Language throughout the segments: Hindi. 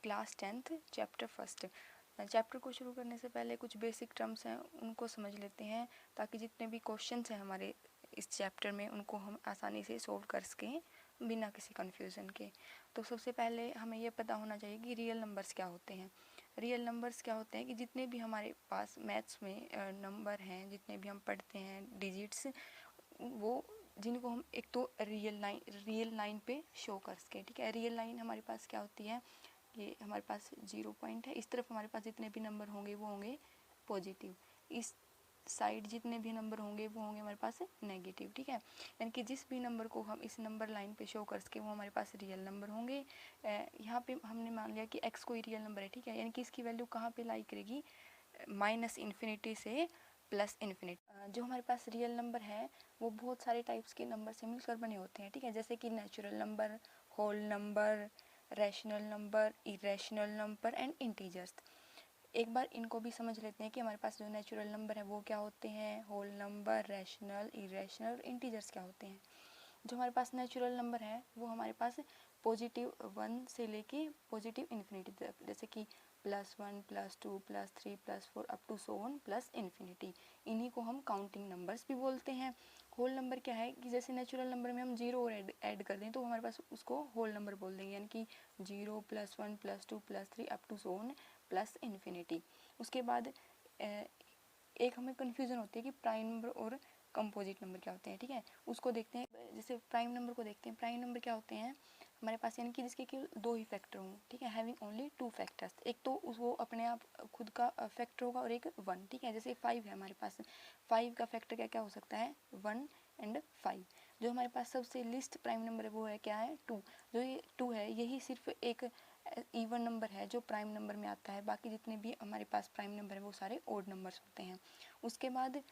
Class 10th chapter first. Chapter को शुरू करने से पहले कुछ बेसिक टर्म्स हैं उनको समझ लेते हैं ताकि जितने भी क्वेश्चंस हैं हमारे इस चैप्टर में उनको हम आसानी से सोल्व कर सकें बिना किसी कन्फ्यूज़न के। तो सबसे पहले हमें ये पता होना चाहिए कि रियल नंबर्स क्या होते हैं। रियल नंबर्स क्या होते हैं कि जितने भी हमारे पास मैथ्स में नंबर हैं, जितने भी हम पढ़ते हैं डिजिट्स, वो जिनको हम एक तो रियल लाइन पे शो कर सकें। ठीक है, रियल लाइन हमारे पास क्या होती है, ये हमारे पास 0 पॉइंट है, इस तरफ हमारे पास जितने भी नंबर होंगे वो होंगे पॉजिटिव, इस साइड जितने भी नंबर होंगे वो होंगे हमारे पास नेगेटिव। ठीक है, यानी कि जिस भी नंबर को हम इस नंबर लाइन पे शो कर सके वो हमारे पास रियल नंबर होंगे। यहाँ पे हमने मान लिया कि x कोई रियल नंबर है। ठीक है, यानी कि इसकी वैल्यू कहाँ पे लाई करेगी, -इन्फिनिटी से +इन्फिनिटी। जो हमारे पास रियल नंबर है वो बहुत सारे टाइप्स के नंबर से मिलकर बने होते हैं। ठीक है, जैसे कि natural number, whole number, rational number, irrational number and integers. एक बार इनको भी समझ लेते हैं कि हमारे पास जो नेचुरल नंबर है वो क्या होते हैं, whole number, rational, irrational, integers क्या होते हैं। जो हमारे पास नेचुरल नंबर है वो हमारे पास +1 से लेके +इन्फिनिटी तक, जैसे कि +1, +2, +3, +4 up to so on +infinity. इन्हीं को हम काउंटिंग नंबर्स भी बोलते हैं। होल नंबर क्या है कि जैसे नेचुरल नंबर में हम 0 और ऐड कर दें तो हमारे पास उसको होल नंबर बोल देंगे, यानी कि 0, +1, +2, +3 up to so on +infinity. उसके बाद एक हमें कन्फ्यूज़न होती है कि प्राइम नंबर और कंपोजिट नंबर क्या होते हैं। ठीक है, उसको देखते हैं। जैसे प्राइम नंबर को देखते हैं, प्राइम नंबर क्या होते हैं हमारे पास, यानी कि जिसके केवल 2 ही फैक्टर हों। ठीक है, हैविंग ओनली 2 फैक्टर्स। एक तो वो अपने आप खुद का फैक्टर होगा और एक 1। ठीक है, जैसे 5 है हमारे पास, 5 का फैक्टर क्या क्या हो सकता है, 1 एंड 5। जो हमारे पास सबसे लिस्ट प्राइम नंबर है वो है क्या है, 2। जो ये 2 है यही सिर्फ एक इवन नंबर है जो प्राइम नंबर में आता है, बाकी जितने भी हमारे पास प्राइम नंबर है वो सारे ओड नंबर्स होते हैं। उसके बाद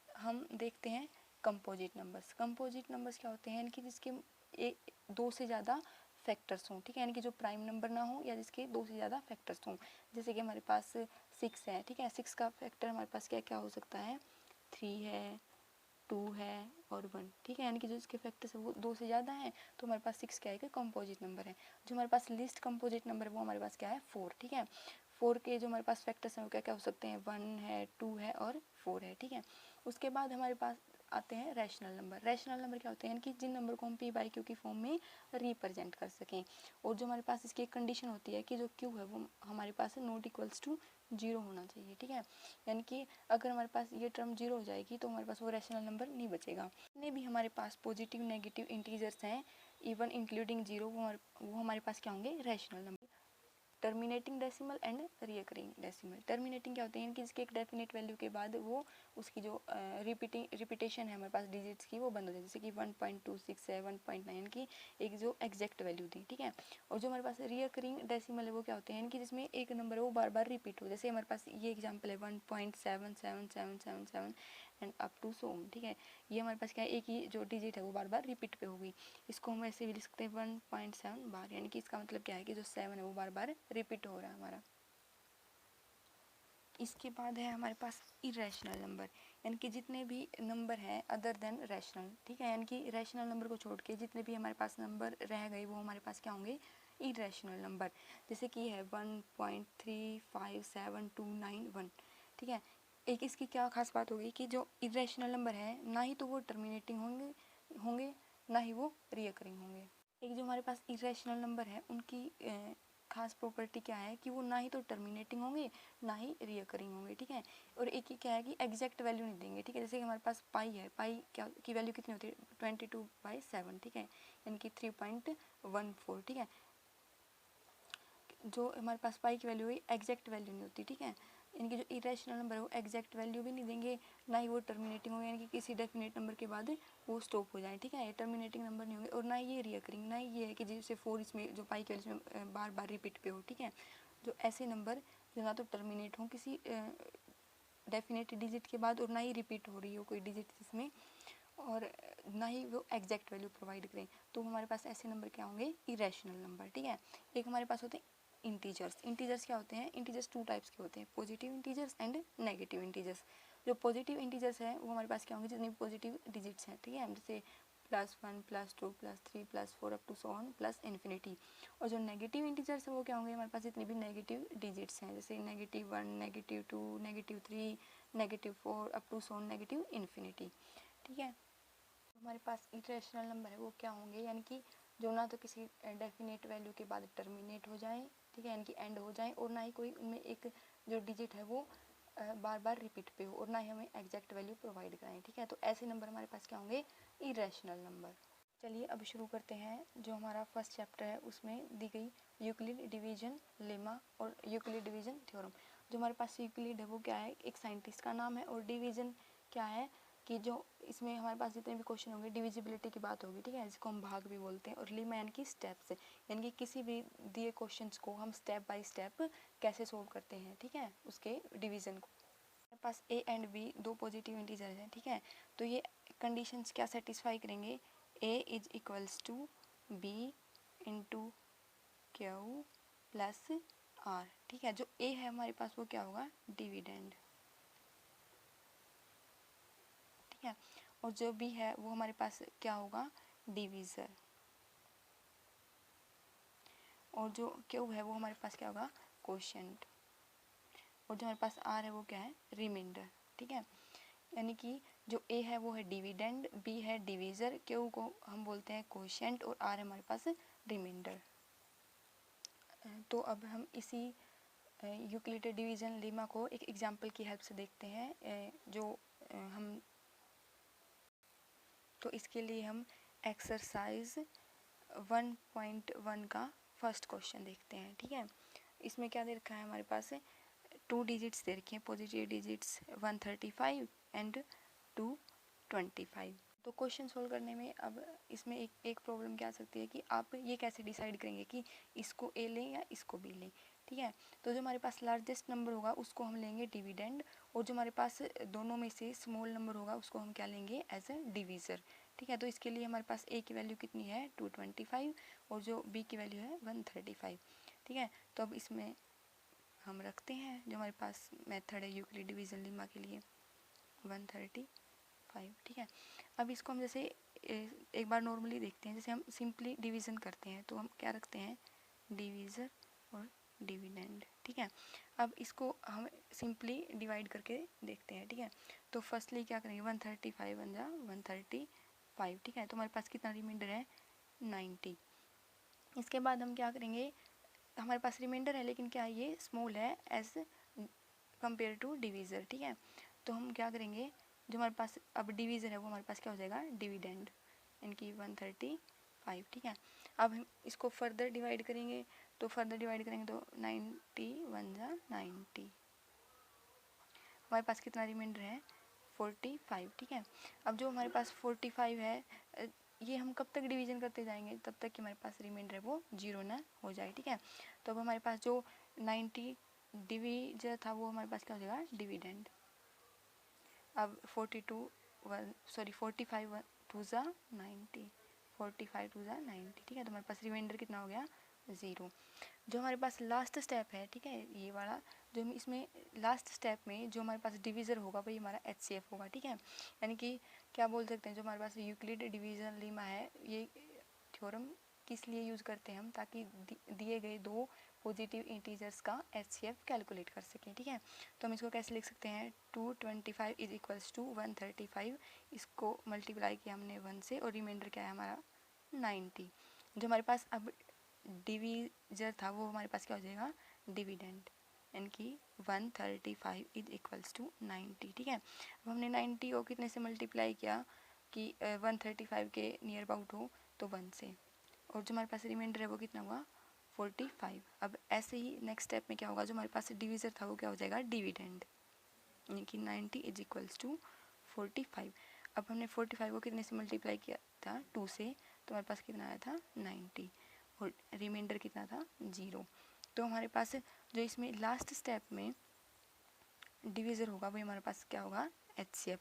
हम देखते हैं कंपोजिट नंबर्स। कंपोजिट नंबर्स क्या होते हैं, यानी कि जिसके 2 से ज़्यादा फैक्टर्स हों। ठीक है, यानी कि जो प्राइम नंबर ना हो या जिसके 2 से ज़्यादा फैक्टर्स हों। जैसे कि हमारे पास 6 है। ठीक है, 6 का फैक्टर हमारे पास क्या क्या हो सकता है, 3 है, 2 है और 1। ठीक है, यानी कि जो इसके फैक्टर्स है वो 2 से ज़्यादा है तो हमारे पास 6 क्या है कि कंपोजिट नंबर है। जो हमारे पास लिस्ट कंपोजिट नंबर है वो हमारे पास क्या है, 4। ठीक है, 4 के जो हमारे पास फैक्टर्स हैं वो क्या क्या हो सकते हैं, 1 है, 2 है और 4 है। ठीक है, उसके बाद हमारे पास आते हैं रैशनल नंबर। रैशनल नंबर क्या होते हैं कि जिन नंबर को हम p/q की फॉर्म में रिप्रेजेंट कर सकें। और जो हमारे पास इसकी एक कंडीशन होती है कि जो q है वो हमारे पास नॉट इक्वल्स टू 0 होना चाहिए। ठीक है, यानी कि अगर हमारे पास ये टर्म 0 हो जाएगी तो हमारे पास वो रैशनल नंबर नहीं बचेगा। जितने भी हमारे पास पॉजिटिव नेगेटिव इंटीजर्स हैं इवन इंक्लूडिंग 0 वो हमारे पास क्या होंगे, rational number. Terminating decimal and recurring decimal. Terminating क्या होते हैं कि इसके एक डेफिनेट वैल्यू के बाद वो उसकी जो रिपीटेशन है हमारे पास डिजिट्स की वो बंद हो जाए, जैसे कि 1.26 है, 1.9 की एक जो एग्जैक्ट वैल्यू थी। ठीक है, और जो हमारे पास रिकरिंग डेसिमल है वो क्या होते हैं कि जिसमें एक नंबर है वो बार बार रिपीट हो, जैसे हमारे पास ये एग्जाम्पल है 1.77777 and up to so on. ठीक है, ये हमारे पास क्या है, एक ही जो डिजिट है वो बार बार रिपीट पे होगी। इसको हम ऐसे भी लिख सकते हैं 1.7 बार, यानी कि इसका मतलब क्या है कि जो 7 है वो बार बार रिपीट हो रहा है हमारा। इसके बाद है हमारे पास इरेशनल नंबर, यानी कि जितने भी नंबर हैं अदर देन रैशनल। ठीक है, यानी कि रैशनल नंबर को छोड़ के जितने भी हमारे पास नंबर रह गए वो हमारे पास क्या होंगे, इरेशनल नंबर। जैसे कि है 1.357291। ठीक है, एक इसकी क्या खास बात होगी कि जो इरेशनल नंबर है ना ही तो वो टर्मिनेटिंग होंगे ना ही वो रिकरिंग होंगे। एक जो हमारे पास इरेशनल नंबर है उनकी खास प्रॉपर्टी क्या है कि वो ना ही तो टर्मिनेटिंग होंगे ना ही रिकरिंग होंगे। ठीक है, और एक ही क्या है कि एग्जैक्ट वैल्यू नहीं देंगे। ठीक है, जैसे कि हमारे पास पाई है, पाई क्या की वैल्यू कितनी होती है, 22/7। ठीक है, यानी कि 3.14। ठीक है, जो हमारे पास पाई की वैल्यू है एग्जैक्ट वैल्यू नहीं होती। ठीक है, यानी कि जो इरेशनल नंबर है वो एग्जैक्ट वैल्यू भी नहीं देंगे ना ही वो टर्मिनेटिंग होंगे, यानी कि किसी डेफिनेट नंबर के बाद वो स्टॉप हो जाए। ठीक है, ये टर्मिनेटिंग नंबर नहीं होंगे और ना ही ये रिकरिंग, ना ही ये है कि जैसे 4 इसमें जो पाई की वैल्यू इसमें बार बार रिपीट पे हो। ठीक है, जो ऐसे नंबर जो ना तो टर्मिनेट हों किसी डेफिनेट डिजिट के बाद और ना ही रिपीट हो रही हो कोई डिजिट जिसमें, और ना ही वो एग्जैक्ट वैल्यू प्रोवाइड करें, तो हमारे पास ऐसे नंबर क्या होंगे, इरेशनल नंबर। ठीक है, एक हमारे पास होते हैं इंटीजर्स। इंटीजर्स क्या होते हैं, इंटीजर्स 2 टाइप्स के होते हैं, positive integers and negative integers. जो पॉजिटिव इंटीजर्स है वो हमारे पास क्या होंगे, जितनी पॉजिटिव डिजिट्स हैं। ठीक है, जैसे +1 +2 +3 +4 up to so on plus infinity. और जो नेगेटिव इंटीजर्स है वो क्या होंगे, हमारे पास जितने भी नेगेटिव डिजिट्स हैं, जैसे -1 -2 -3 -4 up to so on negative infinity. ठीक है, हमारे पास इरेशनल नंबर है वो क्या होंगे, यानी कि जो ना तो किसी डेफिनेट वैल्यू के बाद टर्मिनेट हो जाए, ठीक है, यानी कि एंड हो जाए, और ना ही कोई उनमें एक जो डिजिट है वो बार बार रिपीट पे हो, और ना ही हमें एग्जैक्ट वैल्यू प्रोवाइड कराएं। ठीक है, तो ऐसे नंबर हमारे पास क्या होंगे, इरेशनल नंबर। चलिए अब शुरू करते हैं। जो हमारा फर्स्ट चैप्टर है उसमें दी गई यूक्लिड डिवीजन लेमा और यूक्लिड डिवीजन थ्योरम। जो हमारे पास यूक्लिड है वो क्या है, एक साइंटिस्ट का नाम है, और डिवीजन क्या है कि जो इसमें हमारे पास जितने भी क्वेश्चन होंगे डिविजिबिलिटी की बात होगी, ठीक है, जिसको हम भाग भी बोलते हैं, और लेमा यानी कि स्टेप्स, यानी कि किसी भी दिए क्वेश्चंस को हम स्टेप बाय स्टेप कैसे सोल्व करते हैं, ठीक है, उसके डिवीजन को। हमारे पास ए एंड बी दो पॉजिटिव इंटीजर्स हैं, ठीक है, तो ये कंडीशंस क्या सेटिस्फाई करेंगे, A is equals to B into Q plus R. ठीक है, जो ए है हमारे पास वो क्या होगा, डिविडेंड, ठीक है, और जो बी है वो हमारे पास क्या होगा, डिवीज़र, और जो क्यू है वो हमारे पास क्या होगा, कोशेंट, और जो हमारे पास आर है वो क्या है, रिमाइंडर। ठीक है, यानी कि जो ए है वो है डिविडेंड, बी है डिवीज़र, क्यू को हम बोलते हैं कोशेंट, और आर है हमारे पास रिमाइंडर। तो अब हम इसी यूक्लिडेड डिवीजन लेमा को एक एग्जांपल की हेल्प से देखते हैं। जो हम तो इसके लिए हम एक्सरसाइज 1.1 का फर्स्ट क्वेश्चन देखते हैं। ठीक है, इसमें क्या दे रखा है हमारे पास, 2 डिजिट्स दे रखे हैं, पॉजिटिव डिजिट्स 135 एंड 225। तो क्वेश्चन सोल्व करने में अब इसमें एक प्रॉब्लम क्या आ सकती है कि आप ये कैसे डिसाइड करेंगे कि इसको ए लें या इसको बी लें। ठीक है, तो जो हमारे पास लार्जेस्ट नंबर होगा उसको हम लेंगे डिविडेंड, और जो हमारे पास दोनों में से स्मॉल नंबर होगा उसको हम क्या लेंगे, एज ए डिवीज़र। ठीक है, तो इसके लिए हमारे पास ए की वैल्यू कितनी है, 225, और जो बी की वैल्यू है 135। ठीक है, तो अब इसमें हम रखते हैं जो हमारे पास मेथड है यूक्लिड डिवीजन लेमा के लिए, 135। ठीक है, अब इसको हम जैसे एक बार नॉर्मली देखते हैं, जैसे हम सिंपली डिवीज़न करते हैं तो हम क्या रखते हैं, डिवीज़र और डिविडेंड। ठीक है, अब इसको हम सिंपली डिवाइड करके देखते हैं। ठीक है, तो फर्स्टली क्या करेंगे, 135 बन जा 135। ठीक है, तो हमारे पास कितना रिमाइंडर है, 90। इसके बाद हम क्या करेंगे, हमारे पास रिमाइंडर है लेकिन क्या ये स्मॉल है एज कंपेयर टू डिवीज़र। ठीक है, तो हम क्या करेंगे, जो हमारे पास अब डिवीज़र है वो हमारे पास क्या हो जाएगा, डिविडेंड, इनकी 135। ठीक है, अब हम इसको फर्दर डिवाइड करेंगे, तो फर्दर डिवाइड करेंगे तो 90 1 जा 90, हमारे पास कितना रिमाइंडर है, 45। ठीक है, अब जो हमारे पास 45 है, ये हम कब तक डिवीजन करते जाएंगे, तब तक कि हमारे पास रिमाइंडर है वो 0 ना हो जाए। ठीक है, तो अब हमारे पास जो 90 डिवीजर था वो हमारे पास क्या हो जाएगा, डिविडेंड। अब 45 टू ज़ा 90, 45 टू ज़ा 90। ठीक है, तो हमारे पास रिमाइंडर कितना हो गया, 0। जो हमारे पास लास्ट स्टेप है, ठीक है, ये वाला जो हम इसमें लास्ट स्टेप में जो हमारे पास डिवीज़र होगा वही हमारा HCF होगा। ठीक है, यानी कि क्या बोल सकते हैं, जो हमारे पास यूक्लिड डिवीजन लेमा है, ये थ्योरम किस लिए यूज़ करते हैं हम, ताकि दिए गए दो पॉजिटिव इंटीजर्स का HCF कैलकुलेट कर सकें। ठीक है, तो हम इसको कैसे लिख सकते हैं, 225 इज इक्वल्स टू 135, इसको मल्टीप्लाई किया हमने 1 से, और रिमाइंडर क्या है हमारा 90। जो हमारे पास अब डिवीजर था वो हमारे पास क्या हो जाएगा, डिविडेंड, यानी कि 135 इज इक्वल्स टू 90। ठीक है, अब हमने 90 को कितने से मल्टीप्लाई किया कि 135 के नियर अबाउट हो, तो 1 से, और जो हमारे पास रिमाइंडर है वो कितना हुआ, 45। अब ऐसे ही नेक्स्ट स्टेप में क्या होगा, जो हमारे पास डिवीज़र था वो क्या हो जाएगा, डिविडेंड, यानी कि 90 इज इक्वल्स टू 45। अब हमने 45 को कितने से मल्टीप्लाई किया था, 2 से, तो हमारे पास कितना आया था, 90, और रिमाइंडर कितना था, 0। तो हमारे पास जो इसमें लास्ट स्टेप में डिवीज़र होगा वही हमारे पास क्या होगा, HCF।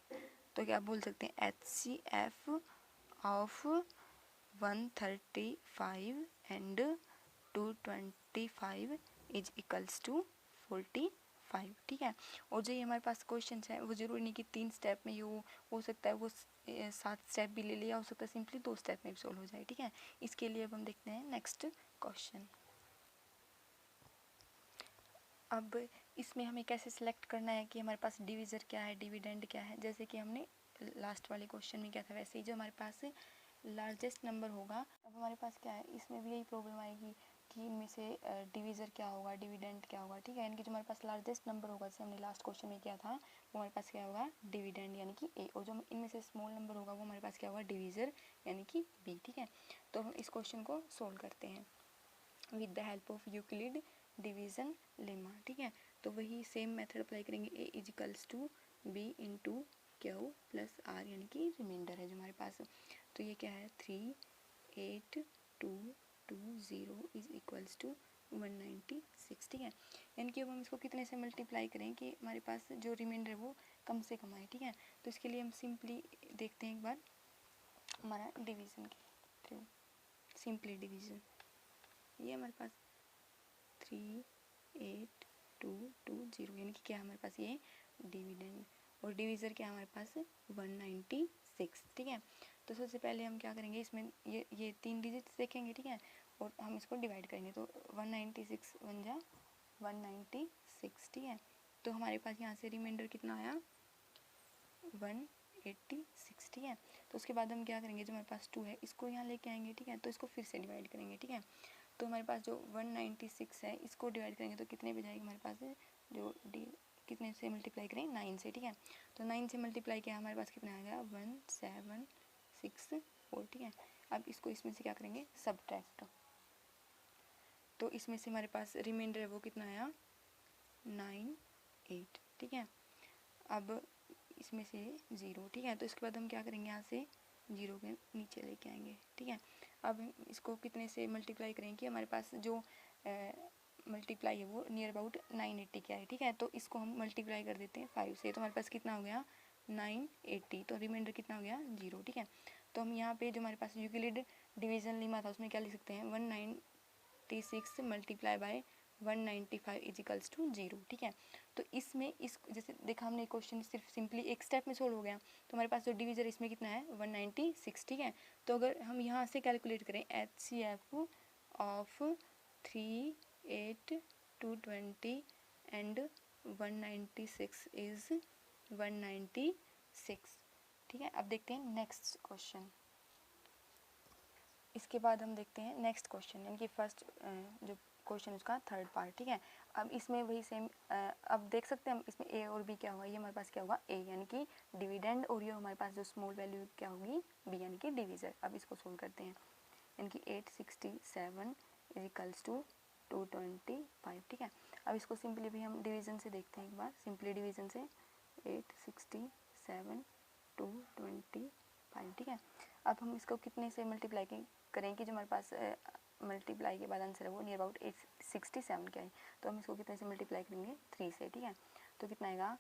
तो क्या बोल सकते हैं, HCF of 135 and 225 is equals to 45। ठीक है, और जो ये हमारे पास क्वेश्चन है वो ज़रूरी नहीं कि 3 स्टेप में ये हो सकता है वो 7 स्टेप भी ले लिया, हो सकता है सिंपली 2 स्टेप में भी सोल्व हो जाए, ठीक है। इसके लिए अब हम देखते हैं नेक्स्ट क्वेश्चन। अब इसमें हमें कैसे सिलेक्ट करना है कि हमारे पास डिविज़र क्या है, डिविडेंड क्या है। जैसे कि हमने लास्ट वाले क्वेश्चन में क्या था, वैसे ही जो हमारे पास लार्जेस्ट नंबर होगा, अब हमारे पास क्या है, इसमें भी यही प्रॉब्लम आएगी कि इनमें से डिविज़र क्या होगा, डिविडेंड क्या होगा, ठीक है। यानी कि जो हमारे पास लार्जेस्ट नंबर होगा, जैसे हमने लास्ट क्वेश्चन में किया था, वो हमारे पास क्या होगा, डिविडेंड यानी कि ए, और जो इनमें से स्मॉल नंबर होगा वो हमारे पास क्या होगा, डिविज़र यानी कि बी, ठीक है। तो हम इस क्वेश्चन को सोल्व करते हैं with the help of Euclid division lemma, ठीक है। तो वही सेम मेथड अप्लाई करेंगे, A is equals to B into Q plus R, यानी कि रिमाइंडर है जो हमारे पास। तो ये क्या है, 38220 इज इक्वल्स टू 196, ठीक है। यानी कि अब हम इसको कितने से मल्टीप्लाई करें कि हमारे पास जो रिमाइंडर है वो कम से कम आए, ठीक है। तो इसके लिए हम सिंपली देखते हैं एक बार हमारा डिवीज़न की थ्रू, सिंपली डिवीज़न, ये हमारे पास 38220, यानी कि क्या हमारे पास ये डिविडेंड, और डिविज़र क्या है हमारे पास 196, ठीक है। तो सबसे पहले हम क्या करेंगे, इसमें ये 3 डिजिट्स देखेंगे, ठीक है, और हम इसको डिवाइड करेंगे। तो 196 1 जा 196, ठीक है। तो हमारे पास यहाँ से रिमाइंडर कितना आया, 186, ठीक है। तो उसके बाद हम क्या करेंगे, जो हमारे पास 2 है इसको यहाँ लेके आएंगे, ठीक है। तो इसको फिर से डिवाइड करेंगे, ठीक है। तो हमारे पास जो 196 है इसको डिवाइड करेंगे तो कितने पे जाएगी हमारे पास, जो कितने से मल्टीप्लाई करें, 9 से, ठीक है। तो 9 से मल्टीप्लाई किया हमारे पास कितना आ गया, 1764, ठीक है। अब इसको इसमें से क्या करेंगे, सबट्रैक्ट। तो इसमें से हमारे पास रिमाइंडर है वो कितना आया, 98, ठीक है। अब इसमें से 0, ठीक है। तो इसके बाद हम क्या करेंगे, यहाँ से 0 के नीचे लेके आएंगे, ठीक है। अब इसको कितने से मल्टीप्लाई करें कि हमारे पास जो मल्टीप्लाई है वो नियर अबाउट 980 क्या है, ठीक है। तो इसको हम मल्टीप्लाई कर देते हैं 5 से, तो हमारे पास कितना हो गया, 980। तो रिमाइंडर कितना हो गया, 0, ठीक है। तो हम यहाँ पे जो हमारे पास यूक्लिड डिवीज़न लेमा था उसमें क्या लिख सकते हैं, 196 मल्टीप्लाई बाय 195 इजिकल्स टू 0, ठीक है। तो इसमें इस जैसे देखा हमने क्वेश्चन सिर्फ सिंपली एक स्टेप में सोल्व हो गया, तो हमारे पास जो डिवीज़र इसमें कितना है, 196, ठीक है। तो अगर हम यहाँ से कैलकुलेट करें HCF ऑफ 38220 एंड 196 इज 196, ठीक है। अब देखते हैं नेक्स्ट क्वेश्चन। इसके बाद हम देखते हैं नेक्स्ट क्वेश्चन, यानी कि फर्स्ट जो क्वेश्चन उसका थर्ड पार्ट, ठीक है। अब इसमें वही सेम, अब देख सकते हैं हम इसमें ए और बी क्या होगा, ये हमारे पास क्या होगा, ए यानी कि डिविडेंड, और ये हमारे पास जो स्मॉल वैल्यू क्या होगी, बी यानी कि डिवीज़र। अब इसको सोल्व करते हैं, यानी कि 867 इज इक्वल्स टू 225, ठीक है। अब इसको सिंपली भी हम डिवीज़न से देखते हैं एक बार, सिंपली डिवीज़न से 867 225, ठीक है। अब हम इसको कितने से मल्टीप्लाई करें कि जो हमारे पास मल्टीप्लाई के बाद आंसर है वो नियर अबाउट 867 क्या है। तो हम इसको कितने से मल्टीप्लाई करेंगे, 3 से, ठीक है। तो कितना आएगा,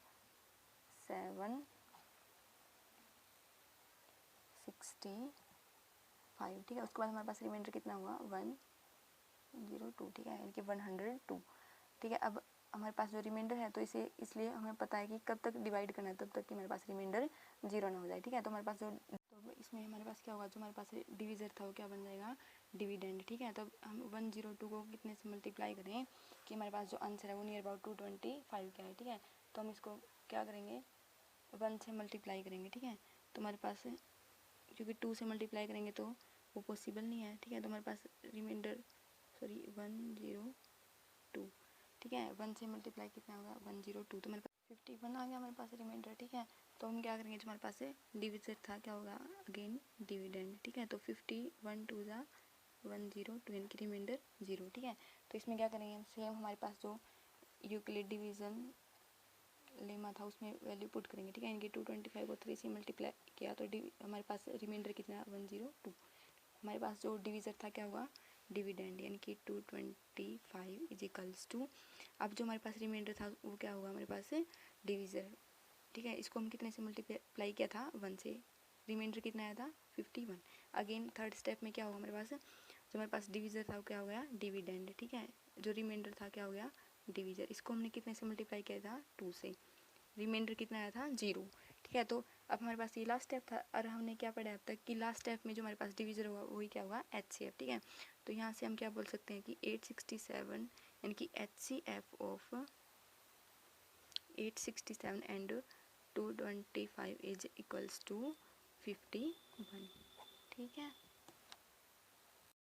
765, ठीक है। उसके बाद हमारे पास रिमाइंडर कितना हुआ, 102, ठीक है, यानी कि 102, ठीक है। अब हमारे पास जो रिमाइंडर है तो इसे इसलिए हमें पता है कि कब तक डिवाइड करना है, तब तक कि हमारे पास रिमाइंडर 0 ना हो जाए, ठीक है। तो हमारे पास जो, तो इसमें हमारे पास क्या होगा, जो हमारे पास डिवीज़र था वो क्या बन जाएगा, डिविडेंड, ठीक है। तो हम 102 को कितने से मल्टीप्लाई करें कि हमारे पास जो आंसर है वो नियर अबाउट 225 क्या है, ठीक है। तो हम इसको क्या करेंगे, 1 से मल्टीप्लाई करेंगे, ठीक है। तो हमारे पास क्योंकि 2 से मल्टीप्लाई करेंगे तो वो पॉसिबल नहीं है, ठीक है। तो हमारे पास रिमाइंडर 102, ठीक है। 1 से मल्टीप्लाई कितना होगा, 102, तो हमारे पास 51 आ गया हमारे पास रिमाइंडर, ठीक है। तो हम क्या करेंगे, जो हमारे पास डिविज़र था क्या होगा, अगेन डिविडेंड, ठीक है। तो 51 2 जा 102, यानी कि रिमाइंडर 0, ठीक है। तो इसमें क्या करेंगे, सेम हमारे पास जो यूक्लिड डिवीज़न लेमा था उसमें वैल्यू पुट करेंगे, ठीक है। इनके 225 को 3 से मल्टीप्लाई किया तो हमारे पास रिमाइंडर कितना, 102। हमारे पास जो डिवीज़र था क्या हुआ, डिविडेंड, यानी कि 225 इज इक्वल्स टू, अब जो हमारे पास रिमाइंडर था वो क्या हुआ हमारे पास, डिवीज़र, ठीक है। इसको हम कितने से मल्टीप्लाई किया था, 1 से, रिमाइंडर कितना आया था, 51। अगेन थर्ड स्टेप में क्या होगा हमारे पास, जो हमारे पास डिवीज़र था वो क्या हो गया, डिविडेंड, ठीक है। जो रिमाइंडर था क्या हो गया, डिवीज़र। इसको हमने कितने से मल्टीप्लाई किया था, 2 से, रिमाइंडर कितना आया था, 0, ठीक है। तो अब हमारे पास ये लास्ट स्टेप था और हमने क्या पढ़ा अब तक कि लास्ट स्टेप में जो हमारे पास डिवीजन हुआ वही क्या हुआ HCF, ठीक है। तो यहाँ से हम क्या बोल सकते हैं कि 867 यानी कि HCF of 867 and 225 is equals to 51, ठीक है।